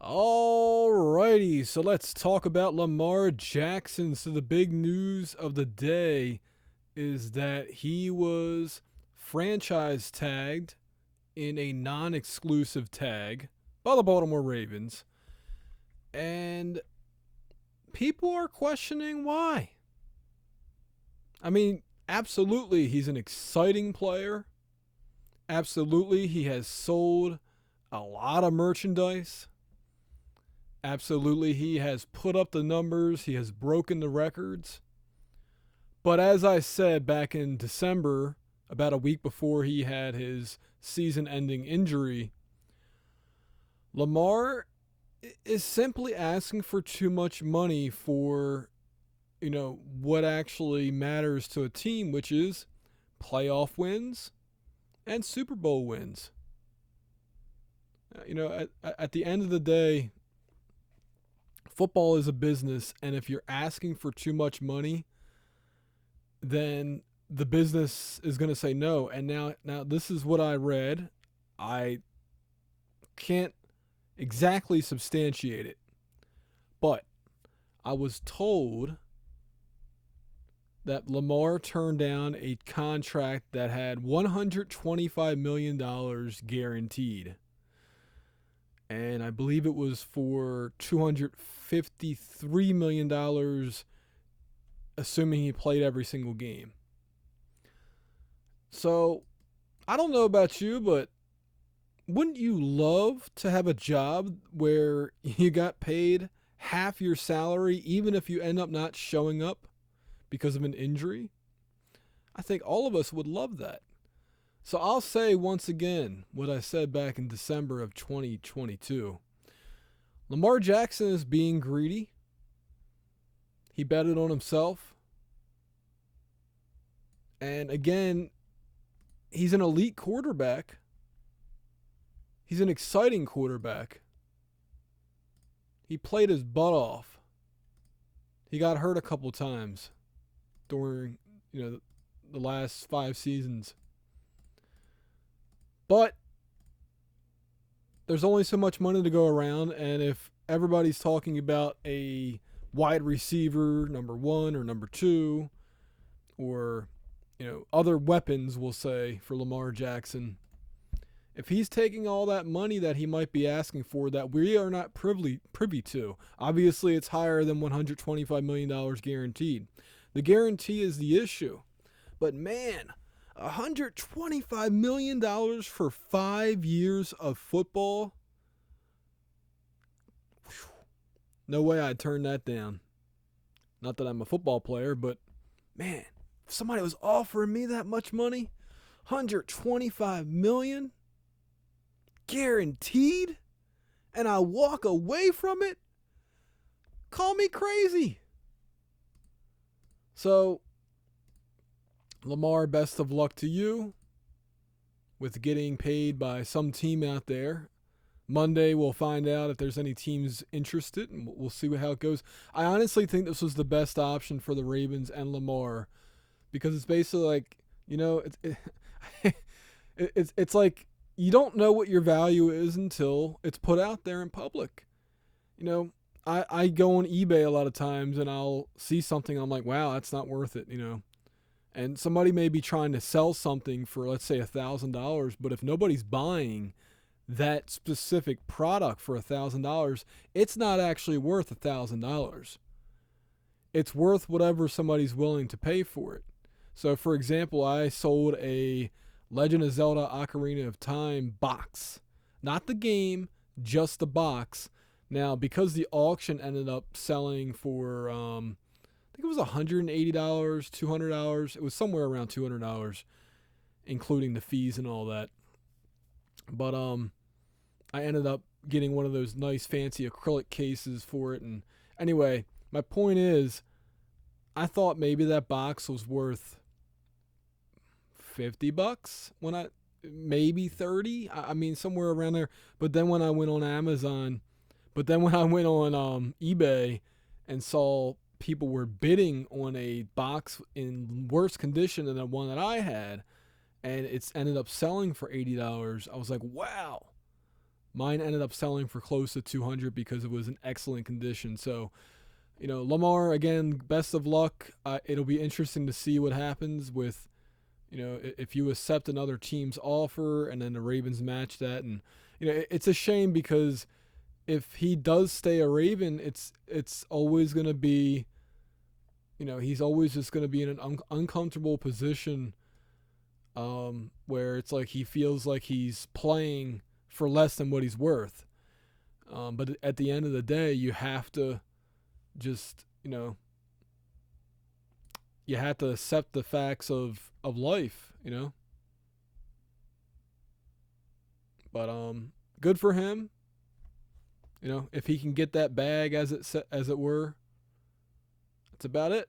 Alrighty, so let's talk about Lamar Jackson. So the big news of the day is that he was franchise tagged in a non-exclusive tag by the Baltimore Ravens, and people are questioning why. I mean, absolutely, he's an exciting player. Absolutely, he has sold a lot of merchandise. Absolutely, he has put up the numbers, he has broken the records. But as I said back in December, about a week before he had his season ending injury, Lamar is simply asking for too much money for, what actually matters to a team, which is playoff wins and Super Bowl wins. At the end of the day, football is a business, and if you're asking for too much money, then the business is going to say no. And now this is what I read. I can't exactly substantiate it, but I was told that Lamar turned down a contract that had $125 million guaranteed. And I believe it was for $253 million, assuming he played every single game. So, I don't know about you, but wouldn't you love to have a job where you got paid half your salary, even if you end up not showing up because of an injury? I think all of us would love that. So I'll say once again what I said back in December of 2022. Lamar Jackson is being greedy. He betted on himself. And again, he's an elite quarterback. He's an exciting quarterback. He played his butt off. He got hurt a couple times during, the last 5 seasons. But there's only so much money to go around, and if everybody's talking about a wide receiver, number 1 or number 2, or other weapons, we'll say, for Lamar Jackson, if he's taking all that money that he might be asking for that we are not privy to, obviously it's higher than $125 million guaranteed. The guarantee is the issue. But man, $125 million for 5 years of football? Whew. No way I'd turn that down. Not that I'm a football player, but man, if somebody was offering me that much money, $125 million guaranteed, and I walk away from it, call me crazy. So, Lamar, best of luck to you with getting paid by some team out there. Monday, we'll find out if there's any teams interested, and we'll see how it goes. I honestly think this was the best option for the Ravens and Lamar, because it's basically like, it's like you don't know what your value is until it's put out there in public. I go on eBay a lot of times, and I'll see something, I'm like, wow, that's not worth it, And somebody may be trying to sell something for, let's say, $1,000, but if nobody's buying that specific product for $1,000, it's not actually worth $1,000. It's worth whatever somebody's willing to pay for it. So, for example, I sold a Legend of Zelda Ocarina of Time box. Not the game, just the box. Now, because the auction ended up selling for, I think it was $180, $200. It was somewhere around $200, including the fees and all that. But I ended up getting one of those nice fancy acrylic cases for it. And anyway, my point is, I thought maybe that box was worth $50 maybe 30. I mean, somewhere around there. But then when I went on eBay and saw people were bidding on a box in worse condition than the one that I had, and it's ended up selling for $80, I was like, wow, Mine ended up selling for close to 200 because it was in excellent condition. So, Lamar, again, best of luck. It'll be interesting to see what happens with, if you accept another team's offer and then the Ravens match that. And, it's a shame because if he does stay a Raven, it's always going to be, he's always just going to be in an uncomfortable position where it's like he feels like he's playing for less than what he's worth. But at the end of the day, you have to just, you have to accept the facts of life, But good for him. If he can get that bag as it were. That's about it.